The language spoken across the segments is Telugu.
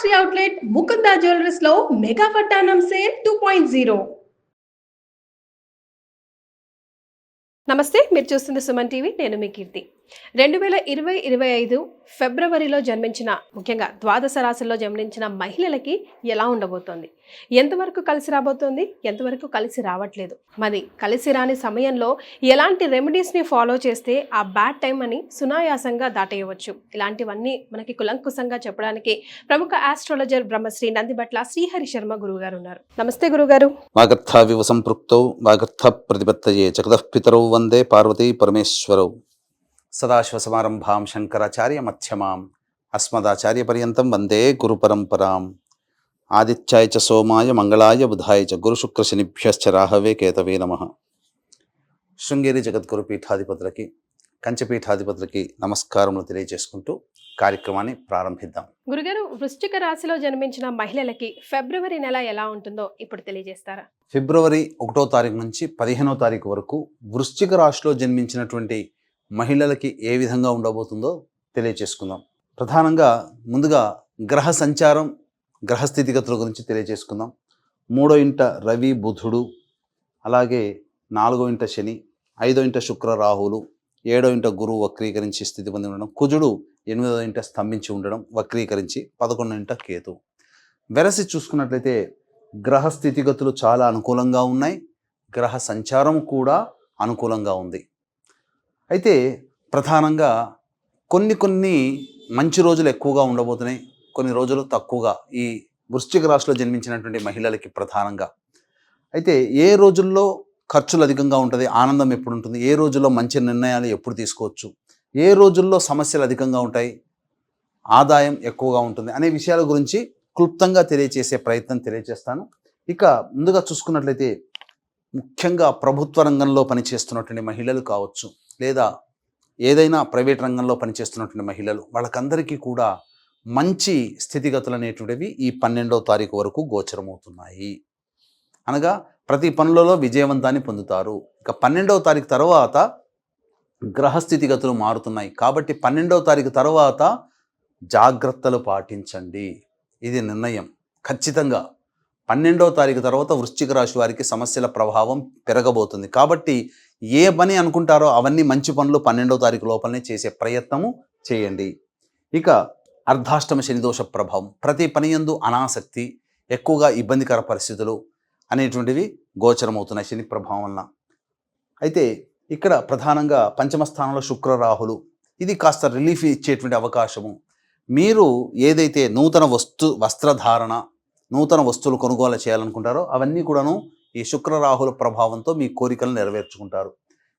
ఫ్యాక్టరీ అవుట్లెట్ ముకుందా జ్యువెలర్స్ లో మెగా వడ్డానం సేల్ 2.0. నమస్తే, మీరు చూస్తుంది సుమన్ టీవీ. నేను మీ కీర్తి. 2025 ఫిబ్రవరిలో జన్మించిన, ముఖ్యంగా ద్వాదశ రాశుల్లో జన్మించిన మహిళలకి ఎలా ఉండబోతోంది, ఎంతవరకు కలిసి రాబోతోంది, ఎంతవరకు కలిసి రావట్లేదు, మరి కలిసి రాని సమయంలో ఎలాంటి రెమెడీస్ని ఫాలో చేస్తే ఆ బ్యాడ్ టైం అని సునాయాసంగా దాటేయవచ్చు, ఇలాంటివన్నీ మనకి కులంకుశంగా చెప్పడానికి ప్రముఖ ఆస్ట్రాలజర్ బ్రహ్మశ్రీ నందిబట్ల శ్రీహరి శర్మ గురుగారు ఉన్నారు. నమస్తే గురుగారు. వాగర్థావివ సంపృక్తౌ వాగర్థ ప్రతిపత్తయే జగతః పితరౌ వందే పార్వతీ పరమేశ్వరౌ. సదాశివసమారంభాం శంకరాచార్య మధ్యమాం అస్మదాచార్య పర్యంతం వందే గురు పరంపరాం. ఆదిత్యాయ చ సోమాయ మంగళాయ బుధాయ చ గురు శుక్ర శనిభ్యశ్చ రాహవే కేతవే నమః. శృంగేరి జగద్గురు పీఠాధిపతులకి, కంచపీఠాధిపతులకి నమస్కారములు తెలియజేసుకుంటూ కార్యక్రమాన్ని ప్రారంభిద్దాం. గురుగారు, వృశ్చిక రాశిలో జన్మించిన మహిళలకి ఫిబ్రవరి నెల ఎలా ఉంటుందో ఇప్పుడు తెలియజేస్తారా? ఫిబ్రవరి 1వ తారీఖు నుంచి 15వ తారీఖు వరకు వృశ్చిక రాశిలో జన్మించినటువంటి మహిళలకి ఏ విధంగా ఉండబోతుందో తెలియజేసుకుందాం. ప్రధానంగా ముందుగా గ్రహ సంచారం, గ్రహ స్థితిగతుల గురించి తెలియజేసుకుందాం. 3వ ఇంట రవి బుధుడు, అలాగే 4వ ఇంట శని, 5వ ఇంట శుక్ర రాహులు, 7వ ఇంట గురువు వక్రీకరించి స్థితి పొంది ఉండడం, కుజుడు 8వ ఇంట స్తంభించి ఉండడం వక్రీకరించి, 11వ ఇంట కేతు. వెరసి చూసుకున్నట్లయితే గ్రహ స్థితిగతులు చాలా అనుకూలంగా ఉన్నాయి, గ్రహ సంచారం కూడా అనుకూలంగా ఉంది. అయితే ప్రధానంగా కొన్ని మంచి రోజులు ఎక్కువగా ఉండబోతున్నాయి, కొన్ని రోజులు తక్కువగా ఈ వృశ్చిక రాశిలో జన్మించినటువంటి మహిళలకి ప్రధానంగా. అయితే ఏ రోజుల్లో ఖర్చులు అధికంగా ఉంటుంది, ఆనందం ఎప్పుడు ఉంటుంది, ఏ రోజుల్లో మంచి నిర్ణయాలు ఎప్పుడు తీసుకోవచ్చు, ఏ రోజుల్లో సమస్యలు అధికంగా ఉంటాయి, ఆదాయం ఎక్కువగా ఉంటుంది అనే విషయాల గురించి క్లుప్తంగా తెలియచేసే ప్రయత్నం తెలియజేస్తాను. ఇక ముందుగా చూసుకున్నట్లయితే ముఖ్యంగా ప్రభుత్వ రంగంలో పనిచేస్తున్నటువంటి మహిళలు కావచ్చు, లేదా ఏదైనా ప్రైవేట్ రంగంలో పనిచేస్తున్నటువంటి మహిళలు, వాళ్ళకందరికీ కూడా మంచి స్థితిగతులు అనేటువంటివి ఈ 12వ తారీఖు వరకు గోచరమవుతున్నాయి. అనగా ప్రతి పనులలో విజయవంతాన్ని పొందుతారు. ఇక 12వ తారీఖు తర్వాత గ్రహస్థితిగతులు మారుతున్నాయి కాబట్టి 12వ తారీఖు తర్వాత జాగ్రత్తలు పాటించండి. ఇది నిర్ణయం. ఖచ్చితంగా 12వ తారీఖు తర్వాత వృశ్చిక రాశి వారికి సమస్యల ప్రభావం పెరగబోతుంది. కాబట్టి ఏ పని అనుకుంటారో అవన్నీ మంచి పనులు 12వ తారీఖు లోపలనే చేసే ప్రయత్నము చేయండి. ఇక అర్ధాష్టమ శనిదోష ప్రభావం, ప్రతి పని యందు అనాసక్తి, ఎక్కువగా ఇబ్బందికర పరిస్థితులు అనేటువంటివి గోచరమవుతున్నాయి శని ప్రభావం వలన. అయితే ఇక్కడ ప్రధానంగా పంచమ స్థానంలో శుక్ర రాహులు, ఇది కాస్త రిలీఫ్ ఇచ్చేటువంటి అవకాశము. మీరు ఏదైతే నూతన వస్త్రధారణ, నూతన వస్తువులు కొనుగోలు చేయాలనుకుంటారో అవన్నీ కూడాను ఈ శుక్ర రాహుల ప్రభావంతో మీ కోరికలు నెరవేర్చుకుంటారు.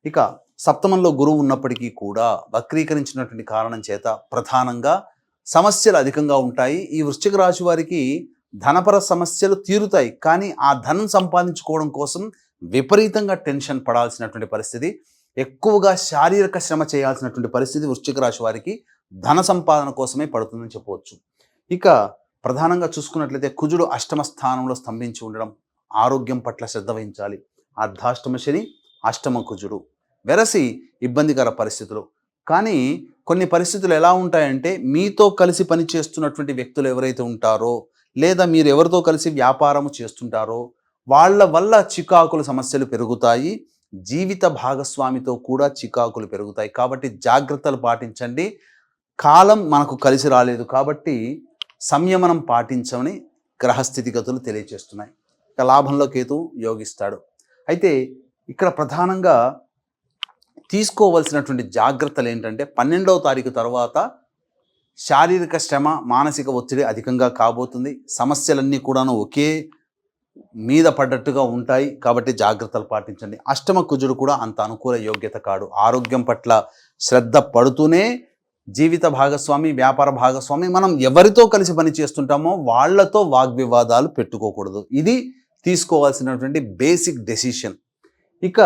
ఇక సప్తమంలో గురువు ఉన్నప్పటికీ కూడా వక్రీకరించినటువంటి కారణం చేత ప్రధానంగా సమస్యలు అధికంగా ఉంటాయి. ఈ వృశ్చిక రాశి వారికి ధనపర సమస్యలు తీరుతాయి, కానీ ఆ ధనం సంపాదించుకోవడం కోసం విపరీతంగా టెన్షన్ పడాల్సినటువంటి పరిస్థితి, ఎక్కువగా శారీరక శ్రమ చేయాల్సినటువంటి పరిస్థితి వృశ్చిక రాశి వారికి ధన సంపాదన కోసమే పడుతుందని చెప్పవచ్చు. ఇక ప్రధానంగా చూసుకున్నట్లయితే కుజుడు అష్టమ స్థానంలో స్తంభించి ఉండడం, ఆరోగ్యం పట్ల శ్రద్ధ వహించాలి. అర్ధాష్టమ శని, అష్టమ కుజుడు, వెరసి ఇబ్బందికర పరిస్థితులు. కానీ కొన్ని పరిస్థితులు ఎలా ఉంటాయంటే, మీతో కలిసి పనిచేస్తున్నటువంటి వ్యక్తులు ఎవరైతే ఉంటారో, లేదా మీరు ఎవరితో కలిసి వ్యాపారము చేస్తుంటారో వాళ్ళ వల్ల చికాకుల సమస్యలు పెరుగుతాయి. జీవిత భాగస్వామితో కూడా చికాకులు పెరుగుతాయి. కాబట్టి జాగ్రత్తలు పాటించండి. కాలం మనకు కలిసి రాలేదు కాబట్టి సంయమనం పాటించమని గ్రహస్థితిగతులు తెలియజేస్తున్నాయి. ఇక లాభంలో కేతు యోగిస్తాడు. అయితే ఇక్కడ ప్రధానంగా తీసుకోవలసినటువంటి జాగ్రత్తలు ఏంటంటే, 12వ తారీఖు తర్వాత శారీరక శ్రమ, మానసిక ఒత్తిడి అధికంగా కాబోతుంది. సమస్యలన్నీ కూడాను ఒకే మీద పడ్డట్టుగా ఉంటాయి కాబట్టి జాగ్రత్తలు పాటించండి. అష్టమ కుజుడు కూడా అంత అనుకూల యోగ్యత కాడు. ఆరోగ్యం పట్ల శ్రద్ధ పడుతూనే జీవిత భాగస్వామి, వ్యాపార భాగస్వామి, మనం ఎవరితో కలిసి పని చేస్తుంటామో వాళ్లతో వాగ్వివాదాలు పెట్టుకోకూడదు. ఇది తీసుకోవాల్సినటువంటి బేసిక్ డెసిషన్. ఇక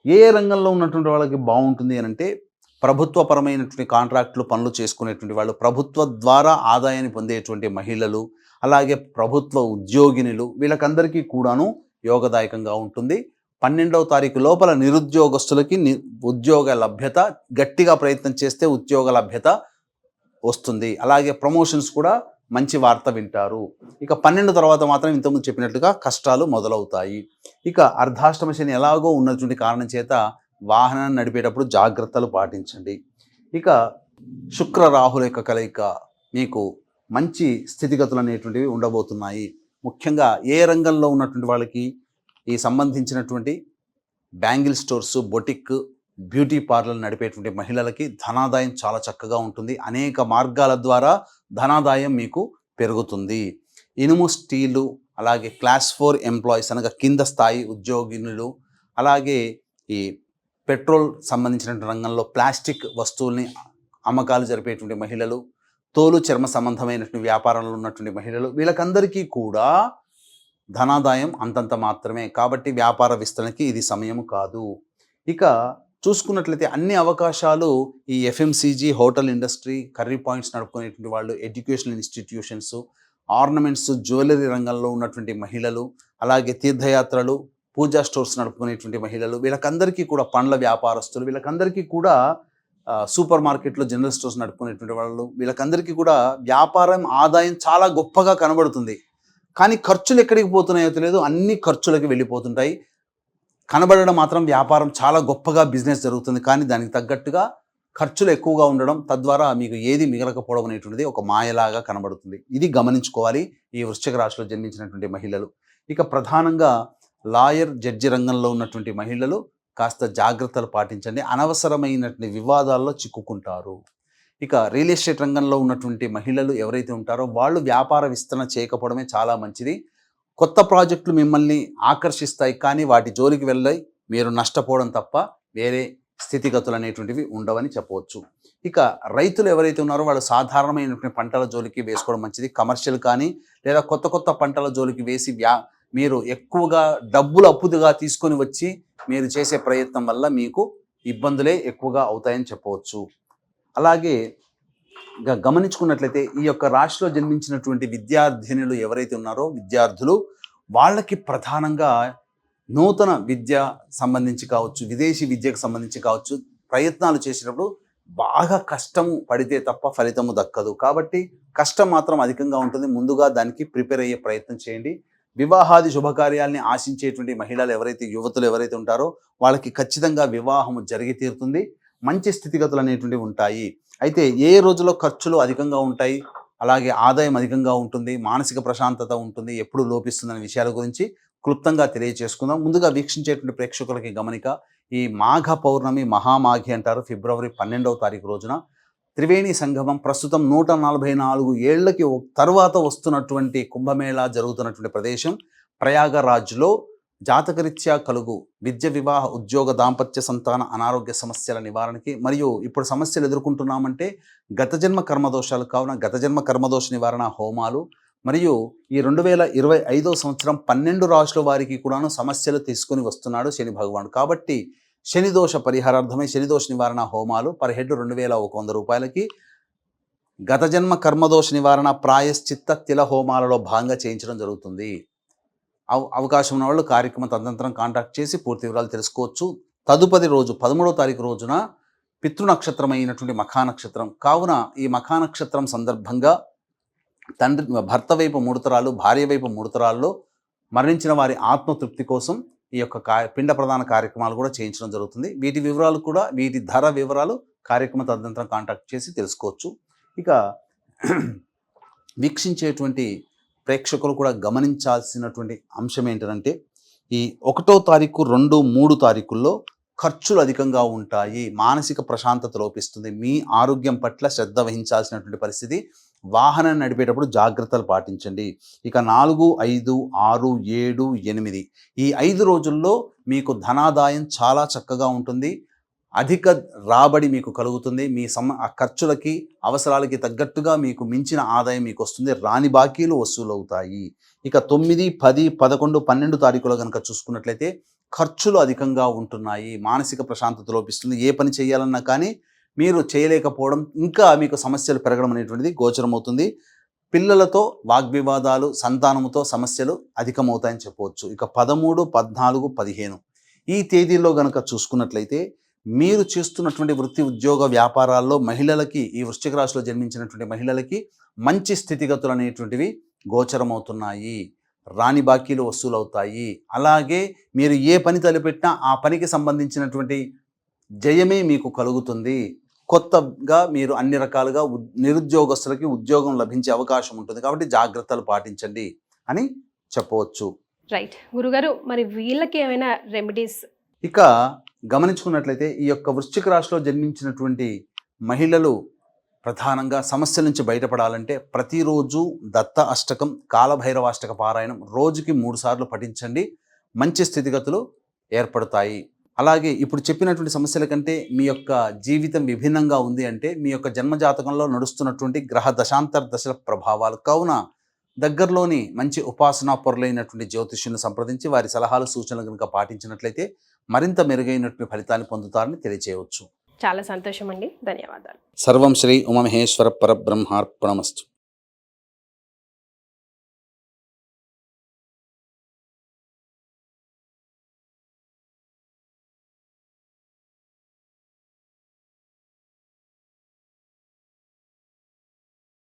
ఏ రంగంలో ఉన్నటువంటి వాళ్ళకి బాగుంటుంది అని అంటే, ప్రభుత్వపరమైనటువంటి కాంట్రాక్టులు పనులు చేసుకునేటువంటి వాళ్ళు, ప్రభుత్వ ద్వారా ఆదాయాన్ని పొందేటువంటి మహిళలు, అలాగే ప్రభుత్వ ఉద్యోగినులు, వీళ్ళకందరికీ కూడాను యోగదాయకంగా ఉంటుంది. 12వ తారీఖు లోపల నిరుద్యోగస్తులకి ఉద్యోగ లభ్యత, గట్టిగా ప్రయత్నం చేస్తే ఉద్యోగ లభ్యత వస్తుంది. అలాగే ప్రమోషన్స్ కూడా మంచి వార్త వింటారు. ఇక 12 తర్వాత మాత్రం ఇంతకుముందు చెప్పినట్లుగా కష్టాలు మొదలవుతాయి. ఇక అర్ధాష్టమ శని ఎలాగో ఉన్నటువంటి కారణం చేత వాహనాన్ని నడిపేటప్పుడు జాగ్రత్తలు పాటించండి. ఇక శుక్ర రాహుల యొక్క కలయిక మీకు మంచి స్థితిగతులు అనేటువంటివి ఉండబోతున్నాయి. ముఖ్యంగా ఏ రంగంలో ఉన్నటువంటి వాళ్ళకి ఈ సంబంధించినటువంటి bangle stores, boutique, beauty parlour నడిపేటువంటి మహిళలకి ధనాదాయం చాలా చక్కగా ఉంటుంది. అనేక మార్గాల ద్వారా ధనాదాయం మీకు పెరుగుతుంది. ఇనుము, స్టీలు, అలాగే క్లాస్ 4 ఎంప్లాయీస్ అనగా కింద స్థాయి ఉద్యోగినులు, అలాగే ఈ పెట్రోల్ సంబంధించినటువంటి రంగంలో ప్లాస్టిక్ వస్తువుల్ని అమ్మకాలు జరిపేటువంటి మహిళలు, తోలు చర్మ సంబంధమైనటువంటి వ్యాపారంలో ఉన్నటువంటి మహిళలు, వీళ్ళకందరికీ కూడా ధనాదాయం అంతంత మాత్రమే. కాబట్టి వ్యాపార విస్తరణకి ఇది సమయం కాదు. ఇక చూసుకున్నట్లయితే అన్ని అవకాశాలు ఈ FMCG, hotel industry, curry points నడుపుకునేటువంటి వాళ్ళు, ఎడ్యుకేషనల్ ఇన్స్టిట్యూషన్స్, ఆర్నమెంట్స్, జ్యువెలరీ రంగంలో ఉన్నటువంటి మహిళలు, అలాగే తీర్థయాత్రలు, పూజా స్టోర్స్ నడుపుకునేటువంటి మహిళలు, వీళ్ళకందరికీ కూడా పండ్ల వ్యాపారస్తులు, వీళ్ళకందరికీ కూడా సూపర్ మార్కెట్లో జనరల్ స్టోర్స్ నడుపుకునేటువంటి వాళ్ళు, వీళ్ళకందరికీ కూడా వ్యాపారం ఆదాయం చాలా గొప్పగా కనబడుతుంది. కానీ ఖర్చులు ఎక్కడికి పోతున్నాయో తెలియదు, అన్ని ఖర్చులకి వెళ్ళిపోతుంటాయి. కనబడడం మాత్రం వ్యాపారం చాలా గొప్పగా బిజినెస్ జరుగుతుంది, కానీ దానికి తగ్గట్టుగా ఖర్చులు ఎక్కువగా ఉండడం, తద్వారా మీకు ఏది మిగలకపోవడం అనేటువంటిది ఒక మాయలాగా కనబడుతుంది. ఇది గమనించుకోవాలి ఈ వృశ్చిక రాశిలో జన్మించినటువంటి మహిళలు. ఇక ప్రధానంగా లాయర్, జడ్జి రంగంలో ఉన్నటువంటి మహిళలు కాస్త జాగ్రత్తలు పాటించండి. అనవసరమైనటువంటి వివాదాల్లో చిక్కుకుంటారు. ఇక రియల్ ఎస్టేట్ రంగంలో ఉన్నటువంటి మహిళలు ఎవరైతే ఉంటారో వాళ్ళు వ్యాపార విస్తరణ చేయకపోవడమే చాలా మంచిది. కొత్త ప్రాజెక్టులు మిమ్మల్ని ఆకర్షిస్తాయి, కానీ వాటి జోలికి వెళ్ళి మీరు నష్టపోవడం తప్ప వేరే స్థితిగతులు అనేటువంటివి ఉండవని చెప్పవచ్చు. ఇక రైతులు ఎవరైతే ఉన్నారో వాళ్ళు సాధారణమైనటువంటి పంటల జోలికి వేసుకోవడం మంచిది. కమర్షియల్ కానీ లేదా కొత్త కొత్త పంటల జోలికి వేసి మీరు ఎక్కువగా డబ్బులు అప్పుగా తీసుకొని వచ్చి మీరు చేసే ప్రయత్నం వల్ల మీకు ఇబ్బందులే ఎక్కువగా అవుతాయని చెప్పవచ్చు. అలాగే గమనించుకున్నట్లయితే ఈ యొక్క రాశిలో జన్మించినటువంటి విద్యార్థినులు ఎవరైతే ఉన్నారో విద్యార్థులు, వాళ్ళకి ప్రధానంగా నూతన విద్య సంబంధించి కావచ్చు, విదేశీ విద్యకు సంబంధించి కావచ్చు, ప్రయత్నాలు చేసేటప్పుడు బాగా కష్టం పడితే తప్ప ఫలితము దక్కదు. కాబట్టి కష్టం మాత్రం అధికంగా ఉంటుంది. ముందుగా దానికి ప్రిపేర్ అయ్యే ప్రయత్నం చేయండి. వివాహాది శుభకార్యాలని ఆశించేటువంటి మహిళలు ఎవరైతే, యువతులు ఎవరైతే ఉంటారో వాళ్ళకి ఖచ్చితంగా వివాహము జరిగి తీరుతుంది. మంచి స్థితిగతులు అనేటువంటివి ఉంటాయి. అయితే ఏ రోజులో ఖర్చులు అధికంగా ఉంటాయి, అలాగే ఆదాయం అధికంగా ఉంటుంది, మానసిక ప్రశాంతత ఉంటుంది, ఎప్పుడు లోపిస్తుందనే విషయాల గురించి క్లుప్తంగా తెలియజేసుకుందాం. ముందుగా వీక్షించేటువంటి ప్రేక్షకులకి గమనిక, ఈ మాఘ పౌర్ణమి, మహామాఘి అంటారు, ఫిబ్రవరి 12వ తారీఖు రోజున త్రివేణి సంగమం. ప్రస్తుతం 144 ఏళ్లకి తర్వాత వస్తున్నటువంటి కుంభమేళా జరుగుతున్నటువంటి ప్రదేశం ప్రయాగరాజ్లో జాతకరీత్యా కలుగు విద్య, వివాహ, ఉద్యోగ, దాంపత్య, సంతాన, అనారోగ్య సమస్యల నివారణకి, మరియు ఇప్పుడు సమస్యలు ఎదుర్కొంటున్నామంటే గత జన్మ కర్మదోషాలు కావున గత జన్మ కర్మదోష నివారణ హోమాలు, మరియు ఈ 2025వ సంవత్సరం 12 రాశుల వారికి కూడాను సమస్యలు తీసుకొని వస్తున్నాడు శని భగవానుడు. కాబట్టి శని దోష పరిహారార్థమై శని దోష నివారణ హోమాలు పర్ హెడ్ 2100 రూపాయలకి గత జన్మ కర్మదోష నివారణ ప్రాయశ్చిత్త తిల హోమాలలో భాగంగా చేయించడం జరుగుతుంది. అవకాశం ఉన్న వాళ్ళు కార్యక్రమం తదనంతరం కాంటాక్ట్ చేసి పూర్తి వివరాలు తెలుసుకోవచ్చు. తదుపరి రోజు 13వ తారీఖు రోజున పితృనక్షత్రమైనటువంటి మఖా నక్షత్రం కావున ఈ మఖా నక్షత్రం సందర్భంగా భర్త వైపు 3 తరాలు, భార్య వైపు 3 తరాల్లో మరణించిన వారి ఆత్మతృప్తి కోసం ఈ యొక్క పిండ ప్రదాన కార్యక్రమాలు కూడా చేయించడం జరుగుతుంది. వీటి వివరాలు కూడా, వీటి ధర వివరాలు కార్యక్రమం తదనంతరం కాంటాక్ట్ చేసి తెలుసుకోవచ్చు. ఇక వీక్షించేటువంటి ప్రేక్షకులు కూడా గమనించాల్సినటువంటి అంశం ఏంటంటే ఈ 1వ తారీఖు, 2, 3 తారీఖుల్లో ఖర్చులు అధికంగా ఉంటాయి, మానసిక ప్రశాంతత లోపిస్తుంది, మీ ఆరోగ్యం పట్ల శ్రద్ధ వహించాల్సినటువంటి పరిస్థితి. వాహనాన్ని నడిపేటప్పుడు జాగ్రత్తలు పాటించండి. ఇక 4, 5, 6, 7, 8 ఈ 5 రోజుల్లో మీకు ధనాదాయం చాలా చక్కగా ఉంటుంది. అధిక రాబడి మీకు కలుగుతుంది. మీ ఖర్చులకి, అవసరాలకి తగ్గట్టుగా మీకు మించిన ఆదాయం మీకు వస్తుంది. రాని బాకీలు వసూలు అవుతాయి. ఇక 9, 10, 11, 12 తారీఖులో కనుక చూసుకున్నట్లయితే ఖర్చులు అధికంగా ఉంటున్నాయి, మానసిక ప్రశాంతత లోపిస్తుంది. ఏ పని చేయాలన్నా కానీ మీరు చేయలేకపోవడం, ఇంకా మీకు సమస్యలు పెరగడం అనేటువంటిది గోచరమవుతుంది. పిల్లలతో వాగ్వివాదాలు, సంతానముతో సమస్యలు అధికమవుతాయని చెప్పవచ్చు. ఇక 13, 14, 15 ఈ తేదీల్లో కనుక చూసుకున్నట్లయితే మీరు చేస్తున్నటువంటి వృత్తి, ఉద్యోగ, వ్యాపారాల్లో మహిళలకి, ఈ వృశ్చిక రాశిలో జన్మించినటువంటి మహిళలకి మంచి స్థితిగతులు అనేటువంటివి గోచరమవుతున్నాయి. రాని బాకీలు వసూలవుతాయి. అలాగే మీరు ఏ పని తలపెట్టినా ఆ పనికి సంబంధించినటువంటి జయమే మీకు కలుగుతుంది. కొత్తగా మీరు అన్ని రకాలుగా నిరుద్యోగస్తులకి ఉద్యోగం లభించే అవకాశం ఉంటుంది. కాబట్టి జాగ్రత్తలు పాటించండి అని చెప్పవచ్చు. రైట్ గురుగారు, మరి వీళ్ళకి ఏమైనా రెమెడీస్? ఇక గమనించుకున్నట్లయితే ఈ యొక్క వృశ్చిక రాశిలో జన్మించినటువంటి మహిళలు ప్రధానంగా సమస్యల నుంచి బయటపడాలంటే ప్రతిరోజు దత్త అష్టకం, కాలభైరవాష్టక పారాయణం రోజుకి 3 సార్లు పఠించండి. మంచి స్థితిగతులు ఏర్పడతాయి. అలాగే ఇప్పుడు చెప్పినటువంటి సమస్యల కంటే మీ యొక్క జీవితం విభిన్నంగా ఉంది అంటే మీ యొక్క జన్మజాతకంలో నడుస్తున్నటువంటి గ్రహ దశాంతర దశల ప్రభావాలు. కావున దగ్గరలోని మంచి ఉపాసనా పరులైనటువంటి జ్యోతిష్యులను సంప్రదించి వారి సలహాలు సూచనలు కనుక పాటించినట్లయితే మరింత మెరుగైనటువంటి ఫలితాన్ని పొందుతారని తెలియజేయవచ్చు. చాలా సంతోషం అండి, ధన్యవాదాలు. సర్వం శ్రీ ఉమామహేశ్వర పరబ్రహ్మార్పణమస్తు.